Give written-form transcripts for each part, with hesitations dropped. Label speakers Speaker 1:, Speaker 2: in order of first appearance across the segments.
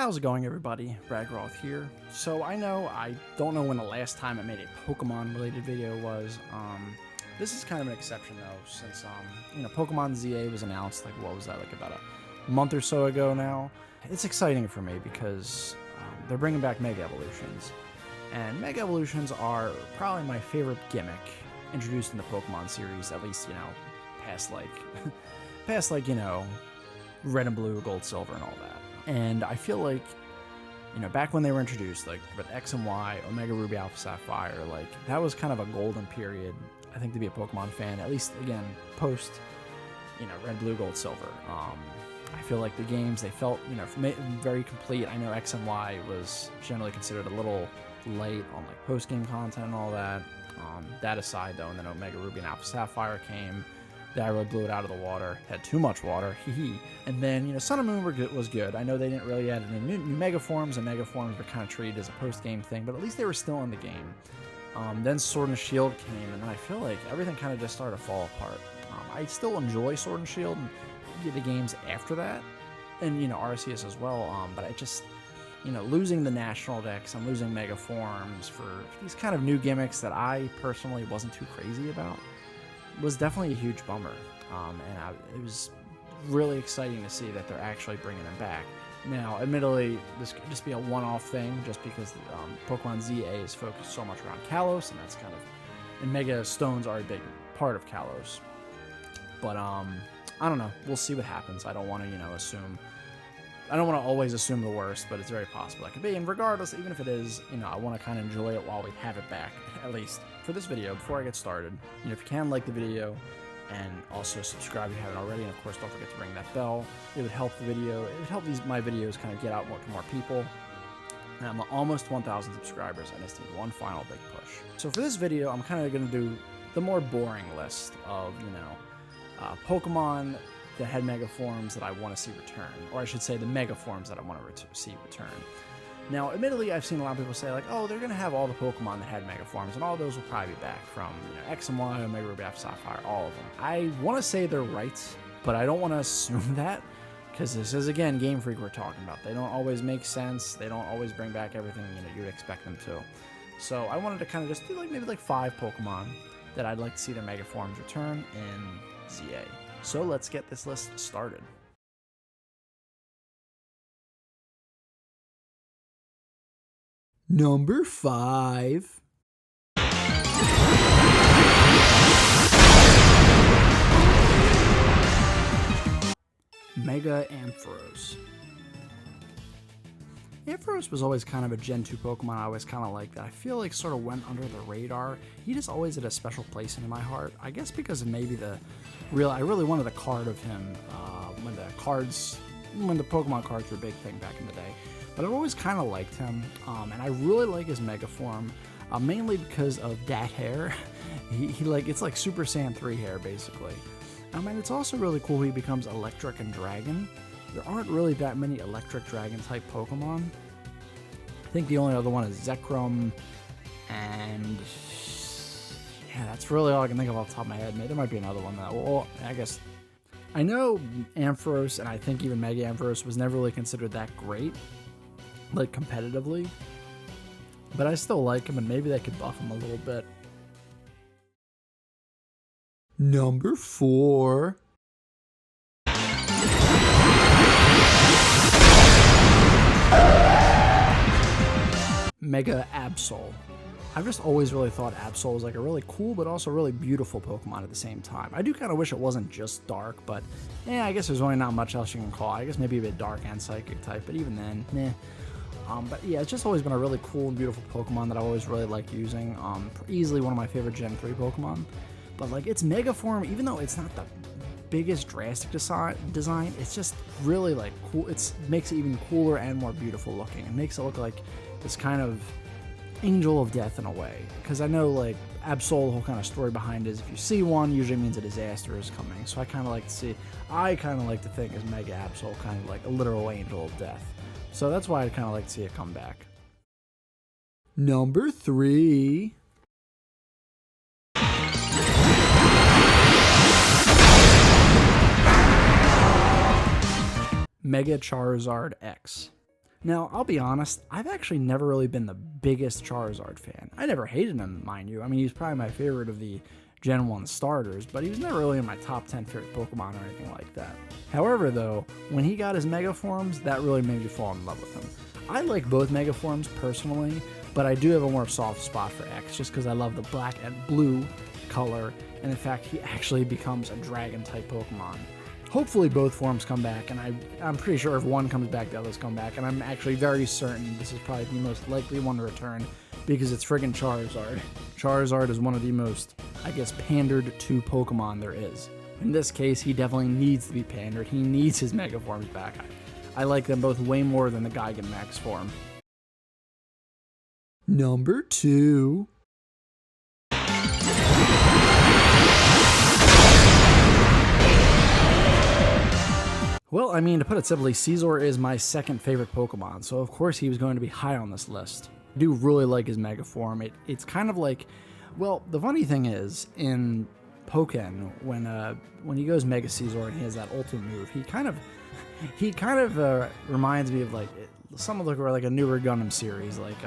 Speaker 1: How's it going, everybody? Ragroth here. So I don't know when the last time I made a Pokemon related video was. This is kind of an exception though, since Pokemon ZA was announced what was that, about a month or so ago now. It's exciting for me because they're bringing back Mega Evolutions, and Mega Evolutions are probably my favorite gimmick introduced in the Pokemon series, at least past Red and Blue, Gold, Silver, and all that. And I feel like, back when they were introduced, with X and Y, Omega Ruby, Alpha Sapphire, that was kind of a golden period, I think, to be a Pokemon fan, at least, again, post, Red, Blue, Gold, Silver. I feel like the games, they felt, very complete. I know X and Y was generally considered a little light on, post-game content and all that. That aside, though, and then Omega Ruby and Alpha Sapphire came. That really blew it out of the water. Had too much water, hee. And then, Sun and Moon was good. I know they didn't really add any new Mega Forms, and Mega Forms were kind of treated as a post-game thing, but at least they were still in the game. Then Sword and Shield came, and then I feel like everything kind of just started to fall apart. I still enjoy Sword and Shield and the games after that, and, Arceus as well, but I just, losing the National Dex and losing Mega Forms for these kind of new gimmicks that I personally wasn't too crazy about was definitely a huge bummer, it was really exciting to see that they're actually bringing them back. Now, admittedly, this could just be a one-off thing, just because Pokemon ZA is focused so much around Kalos, and that's and Mega Stones are a big part of Kalos. But, I don't know. We'll see what happens. I don't want to, assume. I don't want to always assume the worst, but it's very possible it could be. And regardless, even if it is, I want to kind of enjoy it while we have it back, at least for this video. Before I get started, if you can, like the video, and also subscribe if you haven't already, and of course don't forget to ring that bell. It would help the video. It would help my videos kind of get out to more people. And I'm almost 1,000 subscribers. I just need one final big push. So for this video, I'm kind of going to do the more boring list of Pokemon that had Mega Forms that I want to see return, or I should say the Mega Forms that I want to see return. Now, admittedly, I've seen a lot of people say, oh, they're going to have all the Pokemon that had Mega Forms, and all those will probably be back from, X and Y, Omega Ruby, Alpha Sapphire, all of them. I want to say they're right, but I don't want to assume that, because this is, again, Game Freak we're talking about. They don't always make sense. They don't always bring back everything, you would expect them to. So I wanted to kind of just do, maybe 5 Pokemon that I'd like to see their Mega Forms return in ZA. So let's get this list started. Number 5. Mega Ampharos. Ampharos was always kind of a Gen 2 Pokemon I always kind of liked that I feel like sort of went under the radar. He just always had a special place in my heart. I guess because of maybe I really wanted a card of him when the Pokemon cards were a big thing back in the day. But I've always kind of liked him, and I really like his Mega Form, mainly because of that hair. It's like Super Saiyan 3 hair, basically. And it's also really cool he becomes Electric and Dragon. There aren't really that many Electric Dragon type Pokemon. I think the only other one is Zekrom, and yeah, that's really all I can think of off the top of my head. Maybe there might be another one that, well, I guess, I know Ampharos, and I think even Mega Ampharos was never really considered that great, competitively, but I still like him, and maybe they could buff him a little bit. Number 4. Mega Absol. I've just always really thought Absol was a really cool but also really beautiful Pokemon at the same time. I do kind of wish it wasn't just dark, but I guess there's really not much else you can call it. I guess maybe a bit dark and psychic type, but even then, meh. But yeah, it's just always been a really cool and beautiful Pokemon that I always really liked using. Easily one of my favorite Gen 3 Pokemon. But its Mega Form, even though it's not the biggest drastic design, it's just really cool. It makes it even cooler and more beautiful looking. It makes it look like this kind of angel of death in a way. Because I know Absol, the whole kind of story behind it is if you see one, usually means a disaster is coming. So I kind of like to think as Mega Absol kind of like a literal angel of death. So that's why I'd kind of like to see it come back. Number 3. Mega Charizard X. Now, I'll be honest, I've actually never really been the biggest Charizard fan. I never hated him, mind you. I mean, he's probably my favorite of the Gen 1 starters, but he was never really in my top 10 favorite Pokemon or anything like that. However, though, when he got his Mega Forms, that really made me fall in love with him. I like both Mega Forms personally, but I do have a more soft spot for X just because I love the black and blue color, and in fact, he actually becomes a Dragon-type Pokemon. Hopefully both forms come back, and I'm pretty sure if one comes back, the others come back, and I'm actually very certain this is probably the most likely one to return because it's friggin' Charizard. Charizard is one of the most, I guess, pandered to Pokemon there is. In this case, he definitely needs to be pandered. He needs his Mega Forms back. I like them both way more than the Gigantamax form. Number 2. Well, I mean, to put it simply, Scizor is my second favorite Pokemon, so of course he was going to be high on this list. I do really like his Mega Form. It's kind of like, well, the funny thing is, in Pokken, when he goes Mega Scizor and he has that ultimate move, he kind of reminds me of like some of like a newer Gundam series, like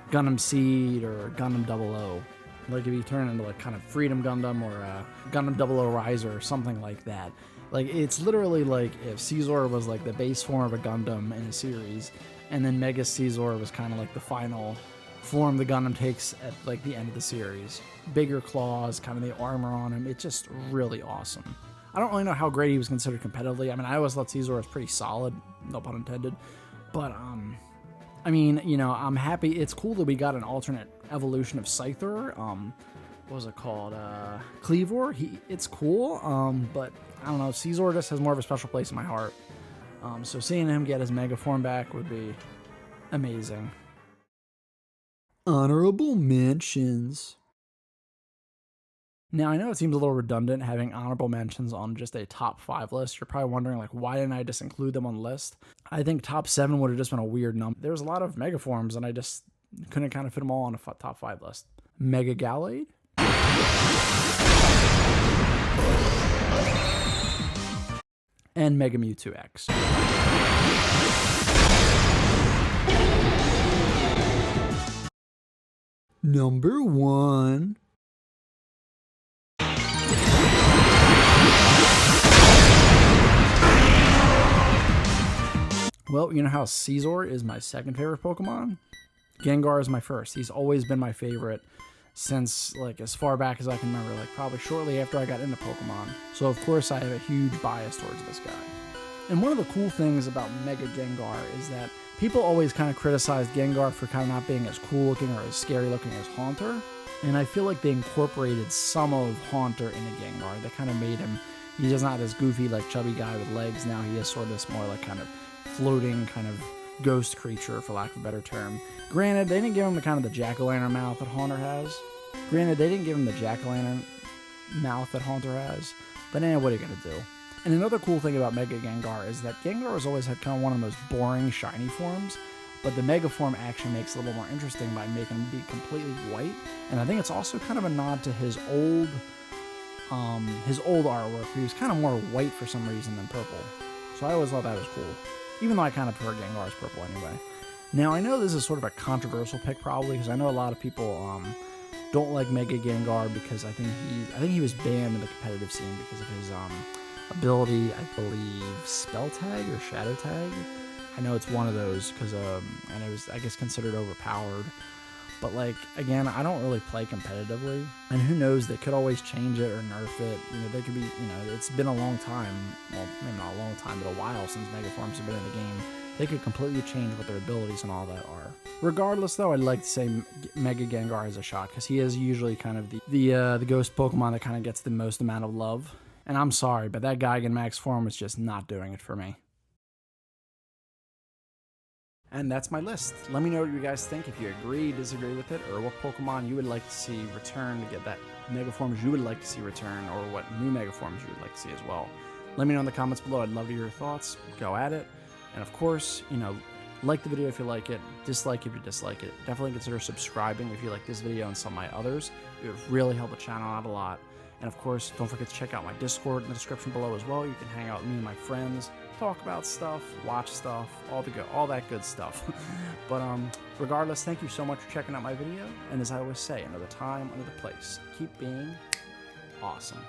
Speaker 1: Gundam Seed or Gundam 00. Like if you turn into like kind of Freedom Gundam or Gundam 00 Riser or something like that. Like, it's literally like if Scizor was like the base form of a Gundam in a series, and then Mega Scizor was kind of like the final form the Gundam takes at like the end of the series. Bigger claws, kind of the armor on him. It's just really awesome. I don't really know how great he was considered competitively. I mean, I always thought Scizor was pretty solid, no pun intended. But, I mean, you know, I'm happy. It's cool that we got an alternate evolution of Scyther. What was it called? Cleavor. It's cool, but I don't know. Scizor just has more of a special place in my heart. So seeing him get his Mega Form back would be amazing. Honorable mentions. Now, I know it seems a little redundant having honorable mentions on just a top 5 list. You're probably wondering, like, why didn't I just include them on the list? I think top 7 would have just been a weird number. There's a lot of Mega Forms, and I just couldn't kind of fit them all on a top 5 list. Mega Gallade. And Mega Mewtwo X. Number 1. Well, you know how Scizor is my second favorite Pokemon? Gengar is my first. He's always been my favorite since, like, as far back as I can remember, like, probably shortly after I got into Pokemon. So, of course, I have a huge bias towards this guy. And one of the cool things about Mega Gengar is that people always kind of criticize Gengar for kind of not being as cool looking or as scary looking as Haunter. And I feel like they incorporated some of Haunter into Gengar. They kind of made him, he's just not this goofy, like, chubby guy with legs. Now he is sort of this more, like, kind of floating kind of ghost creature, for lack of a better term. Granted, they didn't give him the kind of the jack-o'-lantern mouth that Haunter has. But what are you gonna do? And another cool thing about Mega Gengar is that Gengar has always had kind of one of the most boring shiny forms, but the Mega form actually makes it a little more interesting by making him be completely white. And I think it's also kind of a nod to his old artwork. He was kind of more white for some reason than purple. So I always thought that was cool. Even though I kind of prefer Gengar's purple anyway. Now, I know this is sort of a controversial pick probably, because I know a lot of people don't like Mega Gengar because I think he was banned in the competitive scene because of his ability, I believe, Spell Tag or Shadow Tag. I know it's one of those because and it was, I guess, considered overpowered. But, like, again, I don't really play competitively. And who knows, they could always change it or nerf it. You know, they could be, you know, it's been a long time. Well, maybe not a long time, but a while since Mega Forms have been in the game. They could completely change what their abilities and all that are. Regardless, though, I'd like to say Mega Gengar has a shot, because he is usually kind of the ghost Pokemon that kind of gets the most amount of love. And I'm sorry, but that Gigantamax form was just not doing it for me. And that's my list. Let me know what you guys think, if you agree, disagree with it, or what Pokemon you would like to see return to get that Mega Forms you would like to see return, or what new Mega Forms you would like to see as well. Let me know in the comments below. I'd love to hear your thoughts. Go at it. And of course, you know, like the video if you like it, dislike if you dislike it. Definitely consider subscribing if you like this video and some of my others. It would really help the channel out a lot. And of course, don't forget to check out my Discord in the description below as well. You can hang out with me and my friends, talk about stuff, watch stuff, all that good stuff. But regardless, thank you so much for checking out my video. And as I always say, another time, another place. Keep being awesome.